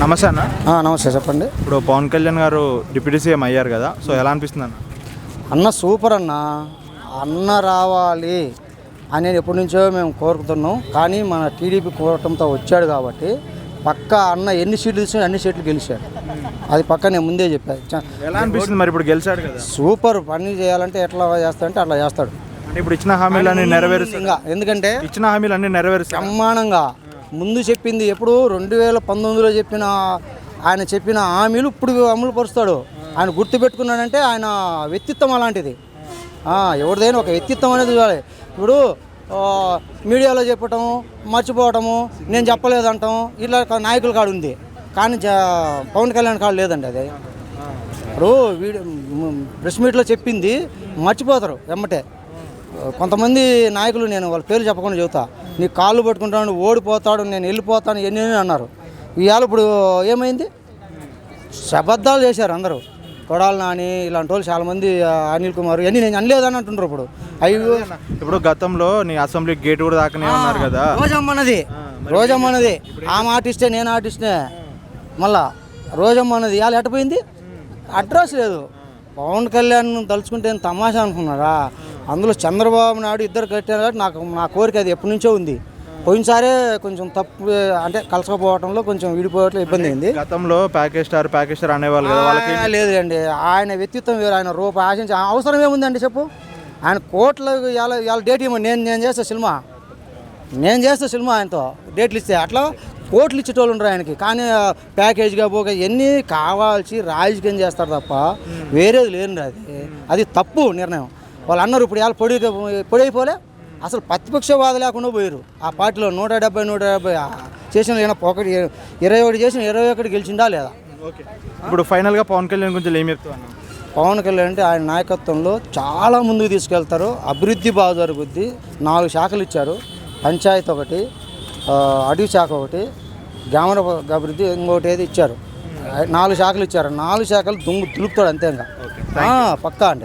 నమస్తే అన్న. నమస్తే, చెప్పండి. ఇప్పుడు పవన్ కళ్యాణ్ గారు డిప్యూటీ సీఎం అయ్యారు కదా, సో ఎలా అనిపిస్తుంది అన్న? అన్న సూపర్ అన్న. అన్న రావాలి అని ఎప్పటి నుంచో మేము కోరుకుతున్నాం. కానీ మన టీడీపీ కూటమితో వచ్చాడు కాబట్టి పక్కా అన్న ఎన్ని సీట్లు తీసుకుని అన్ని సీట్లు గెలిచాడు. అది పక్క నేను ముందే చెప్పాను. ఎలా అనిపిస్తుంది మరి ఇప్పుడు గెలిచాడు కదా? సూపర్. పని చేయాలంటే ఎట్లా చేస్తాడంటే అట్లా చేస్తాడు. అంటే ఇప్పుడు ఇచ్చిన హామీలన్నీ నెరవేరుస్తుంది. ఇంకా ఎందుకంటే ఇచ్చిన హామీలన్నీ నెరవేరుస్తాయి బ్రహ్మాండంగా. ముందు చెప్పింది ఎప్పుడు 2019లో ఆయన చెప్పిన హామీలు ఇప్పుడు అమలు పరుస్తాడు. ఆయన గుర్తుపెట్టుకున్నాడంటే ఆయన వ్యక్తిత్వం అలాంటిది. ఎవరిదైనా ఒక వ్యక్తిత్వం అనేది చూడాలి. ఇప్పుడు మీడియాలో చెప్పటము, మర్చిపోవటము, నేను చెప్పలేదంటాం, ఇట్లా నాయకుల కాడు ఉంది. కానీ పవన్ కళ్యాణ్ కాడు లేదండి. అది ఇప్పుడు ప్రెస్ మీట్లో చెప్పింది మర్చిపోతారు ఎమ్మటే. కొంతమంది నాయకులు, నేను వాళ్ళ పేరు చెప్పకుండా చెబుతా, నీ కాళ్ళు పట్టుకుంటాను, ఓడిపోతాడు, నేను వెళ్ళిపోతాను, ఎన్ని అన్నారు. ఇవాళ ఇప్పుడు ఏమైంది? శబద్ధాలు చేశారు అందరూ. కొడాలి నాని ఇలాంటి వాళ్ళు చాలామంది, అనిల్ కుమార్, ఇవన్నీ నేను అనలేదని అంటున్నారు. ఇప్పుడు అయ్యో, ఇప్పుడు గతంలో నీ అసెంబ్లీ గేట్ కూడా దాకానే ఉన్నారు కదా. రోజమ్మన్నది ఆ ఆర్టిస్టే, నేను ఆర్టిస్టే. మళ్ళా రోజమ్మన్నది ఇవాళ ఎట్టపోయింది? అడ్రస్ లేదు. పవన్ కళ్యాణ్ తలుచుకుంటే తమాషా అనుకున్నారా? అందులో చంద్రబాబు నాయుడు ఇద్దరు కట్టారు కాబట్టి నా కోరిక అది ఎప్పటి నుంచో ఉంది. పోయినసారే కొంచెం తప్పు, అంటే కలసకపోవడంలో కొంచెం విడిపోవటం ఇబ్బంది అయింది. గతంలో ప్యాకేజ్ స్టార్ అనేవాళ్ళు కదా, వాళ్ళకి లేదండి. ఆయన వ్యక్తిత్వం వేరు. ఆయన రూపాయి ఆశించి అవసరం ఏముందండి చెప్పు? ఆయన కోట్లకు ఇవాళ డేట్ ఇవ్వమని నేను చేస్తా సినిమా ఆయనతో డేట్లు ఇస్తే అట్లా కోట్లు ఇచ్చేటోళ్ళు ఉండరు ఆయనకి. కానీ ప్యాకేజ్గా పోగా ఎన్ని కావాల్సి రాజకీయం చేస్తారు తప్ప వేరేది లేని. అది తప్పు నిర్ణయం. వాళ్ళు అన్నారు ఇప్పుడు ఇవాళ పొడైపోలే. అసలు ప్రతిపక్షవాద లేకుండా పోయారు ఆ పార్టీలో. 170 చేసిన 21 చేసిన 21 గెలిచిందా లేదా? ఇప్పుడు ఫైనల్గా పవన్ కళ్యాణ్ గురించి ఏం చెప్తాను? పవన్ కళ్యాణ్ అంటే ఆయన నాయకత్వంలో చాలా ముందుకు తీసుకెళ్తారు. అభివృద్ధి బాగా జరుగుద్ది. 4 శాఖలు ఇచ్చారు. పంచాయతీ ఒకటి, అటవీ శాఖ ఒకటి, గ్రామీణ అభివృద్ధి ఇంకోటి ఏది ఇచ్చారు. 4 శాఖలు ఇచ్చారు. 4 శాఖలు దులుపుతాడు అంతే. ఇంకా పక్కా అండి.